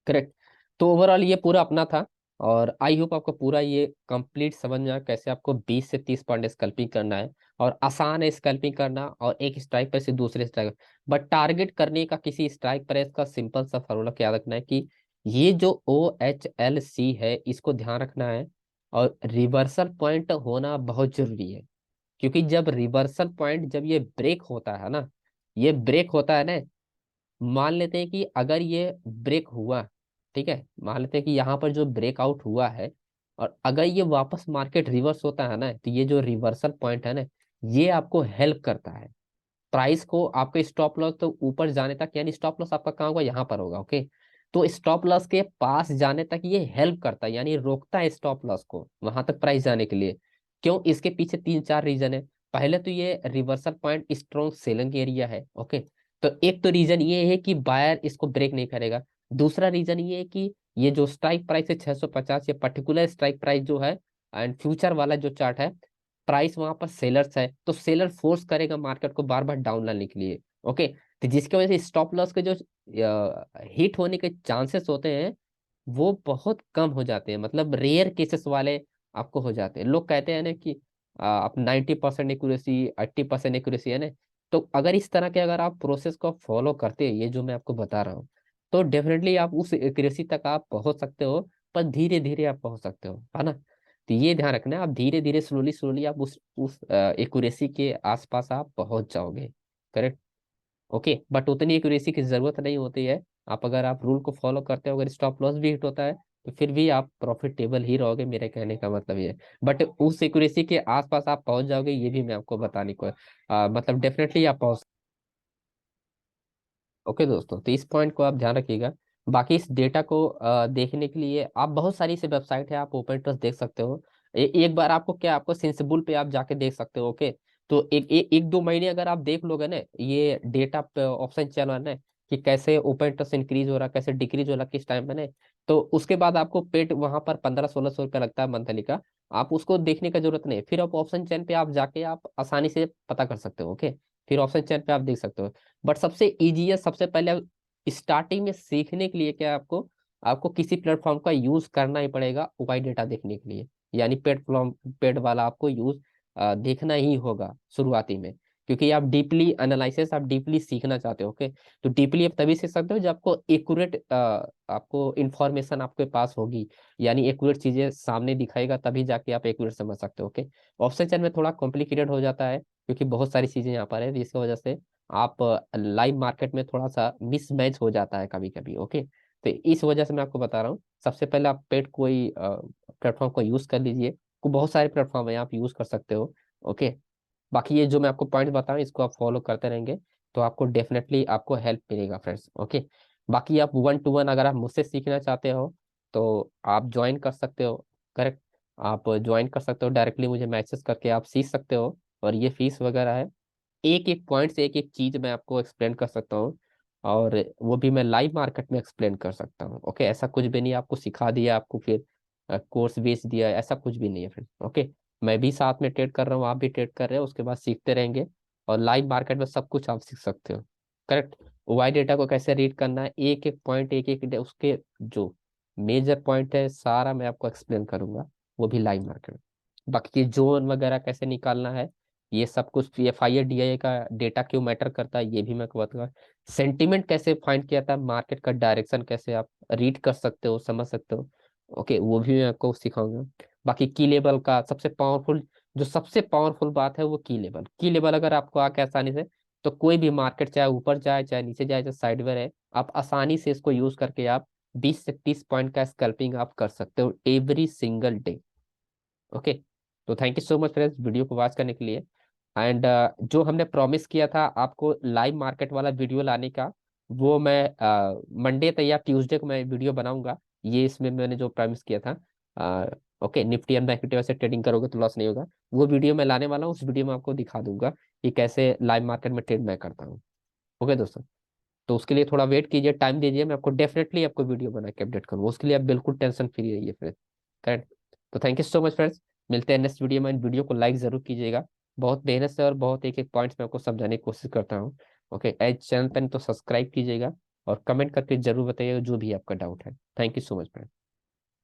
करेक्ट। तो ओवरऑल ये पूरा अपना था, और आई होप आपको पूरा ये कंप्लीट समझ में आया कैसे आपको 20 से 30 पॉइंट स्कल्पिंग करना है। और आसान है स्कल्पिंग करना, और एक स्ट्राइक पर से दूसरे स्ट्राइक, बट टारगेट करने का किसी स्ट्राइक प्राइस का सिंपल सा फॉर्मूला क्या रखना है कि ये जो OHLC है इसको ध्यान रखना है, और रिवर्सल पॉइंट होना बहुत जरूरी है। क्योंकि जब रिवर्सल पॉइंट जब ये ब्रेक होता है ना, ये ब्रेक होता है ना, मान लेते हैं कि अगर ये ब्रेक हुआ, ठीक है, मान लेते हैं कि यहाँ पर जो ब्रेकआउट हुआ है, और अगर ये वापस मार्केट रिवर्स होता है ना, तो ये जो रिवर्सल पॉइंट है ना, ये आपको हेल्प करता है प्राइस को आपके स्टॉप लॉस तो ऊपर जाने तक, यानी स्टॉप लॉस आपका कहाँ होगा, यहाँ पर होगा। ओके। तो स्टॉप लॉस के पास जाने तक ये हेल्प करता है, यानी रोकता है स्टॉप लॉस को वहां तक प्राइस जाने के लिए। क्यों? इसके पीछे 3 4 रीजन है। पहले तो ये reversal point strong selling area है। ओके। तो एक तो रीजन ये है कि बायर इसको ब्रेक नहीं करेगा। दूसरा रीजन ये है कि ये जो स्ट्राइक प्राइस है 650, ये पर्टिकुलर स्ट्राइक प्राइस जो है, एंड फ्यूचर वाला जो चार्ट है, प्राइस वहां पर सेलर्स है, तो सेलर फोर्स करेगा मार्केट को बार बार डाउन लाने के लिए। ओके। तो जिसकी वजह से स्टॉप लॉस के जो हिट होने के चांसेस होते हैं वो बहुत कम हो जाते हैं, मतलब रेयर केसेस वाले आपको हो जाते हैं। लोग कहते हैं ना कि आप 90% एक्यूरेसी, 80% एक्यूरेसी है ना, तो अगर इस तरह के अगर आप प्रोसेस को फॉलो करते हैं, ये जो मैं आपको बता रहा हूँ, तो डेफिनेटली आप उस एक्यूरेसी तक आप पहुंच सकते हो, पर धीरे धीरे आप पहुंच सकते हो, है ना। तो ये ध्यान रखना है, आप धीरे धीरे स्लोली स्लोली आप उस एक्यूरेसी के आसपास आप पहुंच जाओगे। करेक्ट। ओके। बट उतनी एक्यूरेसी की जरूरत नहीं होती है। आप अगर आप रूल को फॉलो करते हो, अगर स्टॉप लॉस भी हिट होता है, तो फिर भी आप प्रॉफिटेबल ही रहोगे, मेरे कहने का मतलब ये है। बट उस एक्यूरेसी के आसपास आप पहुंच जाओगे, ये भी मैं आपको बताने को मतलब डेफिनेटली आप पहुंच। ओके दोस्तों, तो इस पॉइंट को आप ध्यान रखिएगा। बाकी इस डेटा को देखने के लिए आप बहुत सारी से वेबसाइट है, आप ओपन ट्रस्ट देख सकते हो। एक बार आपको क्या, आपको सेंसिबल पे आप जाके देख सकते हो। ओके। तो एक 2 महीने अगर आप देख लोगे ना, ये डेटा ऑप्शन चल रहा है ना, कि कैसे ओपन ट्रस्ट इंक्रीज हो रहा, कैसे डिक्रीज हो रहा, किस टाइम पे ना, तो उसके बाद आपको पेड वहां पर 1500-1600 रुपया लगता है मंथली का। आप उसको देखने का जरूरत नहीं, फिर आप ऑप्शन चैन पे आप जाके आप आसानी से पता कर सकते हो। ओके। फिर ऑप्शन चैन पे आप देख सकते हो। बट सबसे इजी है, सबसे पहले स्टार्टिंग में सीखने के लिए क्या है, आपको आपको किसी प्लेटफॉर्म का यूज करना ही पड़ेगा वाई डेटा देखने के लिए, यानी पेड वाला आपको यूज देखना ही होगा शुरुआती में। क्योंकि आप डीपली एनालिसिस, आप डीपली सीखना चाहते हो। ओके। तो डीपली आप तभी सीख सकते हो जब आपको एक्यूरेट आपको इंफॉर्मेशन आपके पास होगी, यानी एक्यूरेट चीजें सामने दिखाएगा, तभी जाके आप एक्यूरेट समझ सकते हो। ओके। ऑप्शन चैन में थोड़ा कॉम्प्लिकेटेड हो जाता है, क्योंकि बहुत सारी चीजें यहाँ पर है, जिसकी वजह से आप लाइव मार्केट में थोड़ा सा मिसमैच हो जाता है कभी कभी। ओके। तो इस वजह से मैं आपको बता रहा हूँ, सबसे पहले आप पेड कोई प्लेटफॉर्म को यूज कर लीजिए। को बहुत सारे प्लेटफॉर्म है, आप यूज कर सकते हो। ओके। बाकी ये जो मैं आपको पॉइंट बताऊँ, इसको आप फॉलो करते रहेंगे, तो आपको डेफिनेटली आपको हेल्प मिलेगा फ्रेंड्स। ओके। बाकी आप 1 to 1 अगर आप मुझसे सीखना चाहते हो, तो आप ज्वाइन कर सकते हो। करेक्ट। आप ज्वाइन कर सकते हो, डायरेक्टली मुझे मैसेज करके आप सीख सकते हो। और ये फीस वगैरह है। एक एक पॉइंट से एक एक चीज मैं आपको एक्सप्लेन कर सकता हूँ, और वो भी मैं लाइव मार्केट में एक्सप्लेन कर सकता हूँ। ओके, ऐसा कुछ भी नहीं आपको सिखा दिया, आपको फिर कोर्स बेच दिया, ऐसा कुछ भी नहीं है फ्रेंड। ओके, मैं भी साथ में ट्रेड कर रहा हूँ, आप भी ट्रेड कर रहे हो, उसके बाद सीखते रहेंगे, और लाइव मार्केट में सब कुछ आप सीख सकते हो। करेक्ट। वाई डेटा को कैसे रीड करना है, एक एक पॉइंट, एक एक उसके जो मेजर पॉइंट है सारा मैं आपको एक्सप्लेन करूंगा, वो भी लाइव मार्केट में। बाकी जोन वगैरह कैसे निकालना है, ये सब कुछ, FIA DIA का डेटा क्यों मैटर करता है, ये भी मैं आपको बताऊंगा। सेंटिमेंट कैसे फाइंड किया था, मार्केट का डायरेक्शन कैसे आप रीड कर सकते हो, समझ सकते हो। ओके, वो भी मैं आपको सिखाऊंगा। बाकी की लेवल का सबसे पावरफुल, जो सबसे पावरफुल बात है वो की लेवल अगर आपको आके आसानी से, तो कोई भी मार्केट चाहे ऊपर जाए चाहे नीचे जाए चाहे साइडवेयर है, आप आसानी से इसको यूज करके आप 20 से 30 पॉइंट का स्कैल्पिंग आप कर सकते हो एवरी सिंगल डे। ओके, तो thank you so much friends video को वॉच करने के लिए। एंड जो हमने प्रॉमिस किया था आपको लाइव मार्केट वाला वीडियो लाने का, वो मैं मंडे तक या ट्यूसडे को मैं वीडियो बनाऊंगा। ये इसमें मैंने जो प्रॉमिस किया था, okay, Nifty and bank Nifty वैसे ट्रेडिंग करोगे तो लॉस नहीं होगा, वो वीडियो मैं लाने वाला हूँ। उस वीडियो में आपको दिखा दूंगा कि कैसे लाइव मार्केट में ट्रेड मैं करता हूँ। ओके दोस्तों, तो उसके लिए थोड़ा वेट कीजिए, टाइम दीजिए, मैं आपको डेफिनेटली आपको वीडियो बना के अपडेट करूँगा, उसके लिए आप बिल्कुल टेंशन फ्री रहिए फ्रेंड्स। करेक्ट। तो thank you so much friends, मिलते हैं नेक्स्ट वीडियो में। वीडियो को लाइक जरूर कीजिएगा, बहुत मेहनत से और बहुत एक एक पॉइंट्स में आपको समझाने की कोशिश करता हूँ। ओके, एज चैनल पर तो सब्सक्राइब कीजिएगा, और कमेंट करके जरूर बताइएगा जो भी आपका डाउट है। Thank you so much friends.